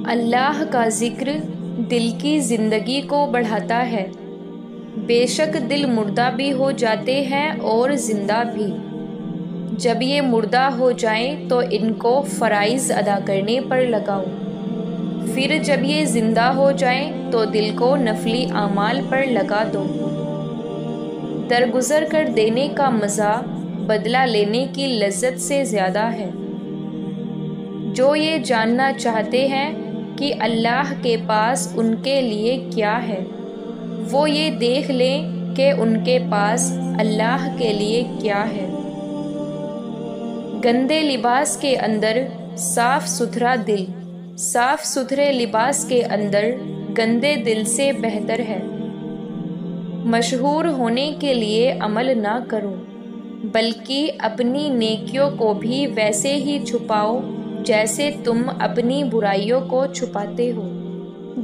اللہ کا ذکر دل کی زندگی کو بڑھاتا ہے۔ بے شک دل مردہ بھی ہو جاتے ہیں اور زندہ بھی۔ جب یہ مردہ ہو جائیں تو ان کو فرائض ادا کرنے پر لگاؤ، پھر جب یہ زندہ ہو جائیں تو دل کو نفلی اعمال پر لگا دو۔ درگزر کر دینے کا مزہ بدلہ لینے کی لذت سے زیادہ ہے۔ جو یہ جاننا چاہتے ہیں کہ اللہ کے پاس ان کے لیے کیا ہے، وہ یہ دیکھ لیں کہ ان کے پاس اللہ کے لیے کیا ہے۔ گندے لباس کے اندر صاف ستھرا دل صاف ستھرے لباس کے اندر گندے دل سے بہتر ہے۔ مشہور ہونے کے لیے عمل نہ کرو، بلکہ اپنی نیکیوں کو بھی ویسے ہی چھپاؤ جیسے تم اپنی برائیوں کو چھپاتے ہو۔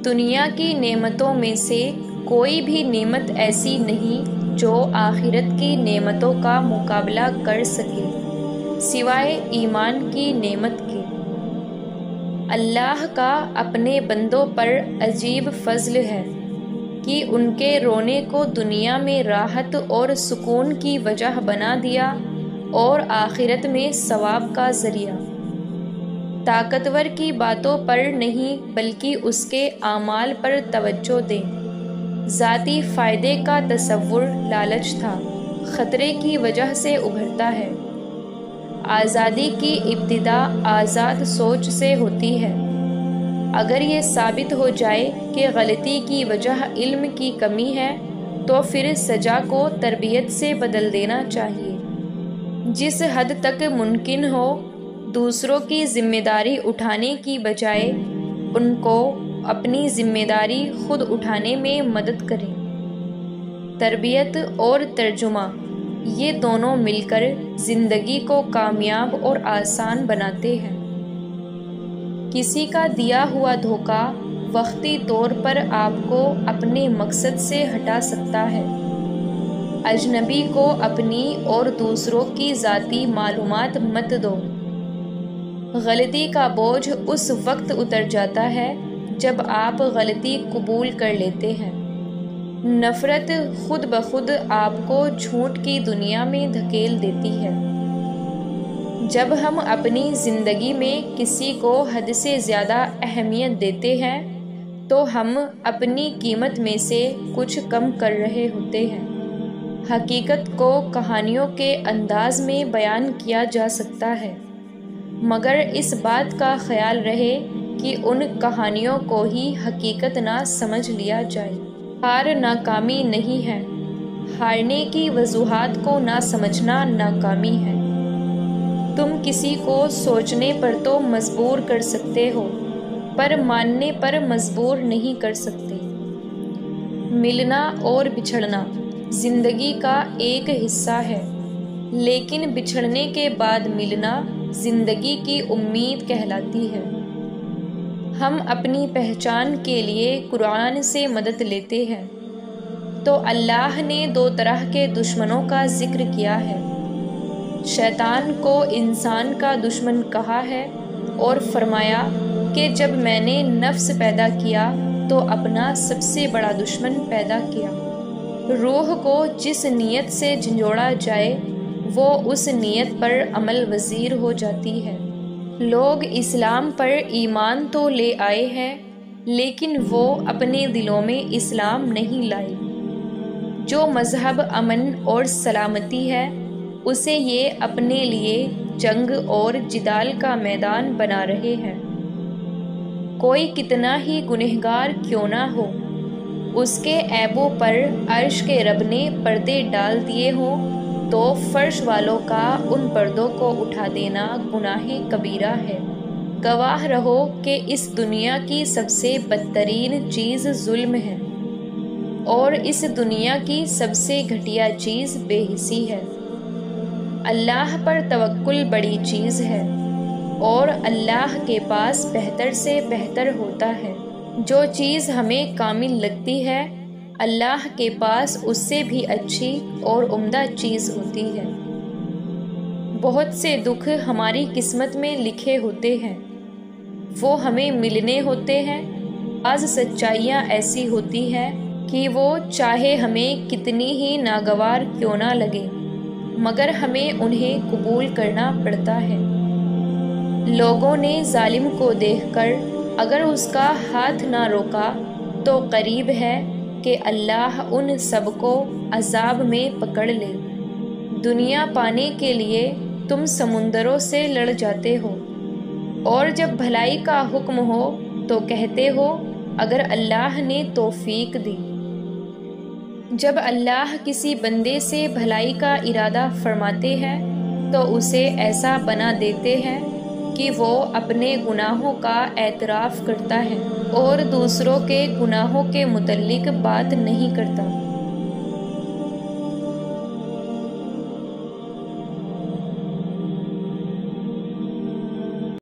دنیا کی نعمتوں میں سے کوئی بھی نعمت ایسی نہیں جو آخرت کی نعمتوں کا مقابلہ کر سکے، سوائے ایمان کی نعمت کے۔ اللہ کا اپنے بندوں پر عجیب فضل ہے کہ ان کے رونے کو دنیا میں راحت اور سکون کی وجہ بنا دیا اور آخرت میں ثواب کا ذریعہ۔ طاقتور کی باتوں پر نہیں بلکہ اس کے اعمال پر توجہ دیں۔ ذاتی فائدے کا تصور لالچ تھا، خطرے کی وجہ سے ابھرتا ہے۔ آزادی کی ابتدا آزاد سوچ سے ہوتی ہے۔ اگر یہ ثابت ہو جائے کہ غلطی کی وجہ علم کی کمی ہے تو پھر سزا کو تربیت سے بدل دینا چاہیے۔ جس حد تک ممکن ہو دوسروں کی ذمہ داری اٹھانے کی بجائے ان کو اپنی ذمہ داری خود اٹھانے میں مدد کریں۔ تربیت اور ترجمہ، یہ دونوں مل کر زندگی کو کامیاب اور آسان بناتے ہیں۔ کسی کا دیا ہوا دھوکہ وقتی طور پر آپ کو اپنے مقصد سے ہٹا سکتا ہے۔ اجنبی کو اپنی اور دوسروں کی ذاتی معلومات مت دو۔ غلطی کا بوجھ اس وقت اتر جاتا ہے جب آپ غلطی قبول کر لیتے ہیں۔ نفرت خود بخود آپ کو جھوٹ کی دنیا میں دھکیل دیتی ہے۔ جب ہم اپنی زندگی میں کسی کو حد سے زیادہ اہمیت دیتے ہیں تو ہم اپنی قیمت میں سے کچھ کم کر رہے ہوتے ہیں۔ حقیقت کو کہانیوں کے انداز میں بیان کیا جا سکتا ہے، مگر اس بات کا خیال رہے کہ ان کہانیوں کو ہی حقیقت نہ سمجھ لیا جائے۔ ہار ناکامی نہیں ہے، ہارنے کی وجوہات کو نہ سمجھنا ناکامی ہے۔ تم کسی کو سوچنے پر تو مجبور کر سکتے ہو، پر ماننے پر مجبور نہیں کر سکتے۔ ملنا اور بچھڑنا زندگی کا ایک حصہ ہے، لیکن بچھڑنے کے بعد ملنا زندگی کی امید کہلاتی ہے۔ ہم اپنی پہچان کے لیے قرآن سے مدد لیتے ہیں تو اللہ نے دو طرح کے دشمنوں کا ذکر کیا ہے۔ شیطان کو انسان کا دشمن کہا ہے اور فرمایا کہ جب میں نے نفس پیدا کیا تو اپنا سب سے بڑا دشمن پیدا کیا۔ روح کو جس نیت سے جھنجھوڑا جائے وہ اس نیت پر عمل وزیر ہو جاتی ہے۔ لوگ اسلام پر ایمان تو لے آئے ہیں لیکن وہ اپنے دلوں میں اسلام نہیں لائے۔ جو مذہب امن اور سلامتی ہے اسے یہ اپنے لیے جنگ اور جدال کا میدان بنا رہے ہیں۔ کوئی کتنا ہی گنہگار کیوں نہ ہو، اس کے عیبوں پر عرش کے رب نے پردے ڈال دیے ہوں تو فرش والوں کا ان پردوں کو اٹھا دینا گناہ کبیرہ ہے۔ گواہ رہو کہ اس دنیا کی سب سے بدترین چیز ظلم ہے اور اس دنیا کی سب سے گھٹیا چیز بے حسی ہے۔ اللہ پر توکل بڑی چیز ہے اور اللہ کے پاس بہتر سے بہتر ہوتا ہے۔ جو چیز ہمیں کامل لگتی ہے اللہ کے پاس اس سے بھی اچھی اور عمدہ چیز ہوتی ہے۔ بہت سے دکھ ہماری قسمت میں لکھے ہوتے ہیں وہ ہمیں ملنے ہوتے ہیں۔ بعض سچائیاں ایسی ہوتی ہیں کہ وہ چاہے ہمیں کتنی ہی ناگوار کیوں نہ لگے، مگر ہمیں انہیں قبول کرنا پڑتا ہے۔ لوگوں نے ظالم کو دیکھ کر اگر اس کا ہاتھ نہ روکا تو قریب ہے کہ اللہ ان سب کو عذاب میں پکڑ لے۔ دنیا پانے کے لیے تم سمندروں سے لڑ جاتے ہو، اور جب بھلائی کا حکم ہو تو کہتے ہو اگر اللہ نے توفیق دی۔ جب اللہ کسی بندے سے بھلائی کا ارادہ فرماتے ہیں تو اسے ایسا بنا دیتے ہیں کہ وہ اپنے گناہوں کا اعتراف کرتا ہے اور دوسروں کے گناہوں کے متعلق بات نہیں کرتا۔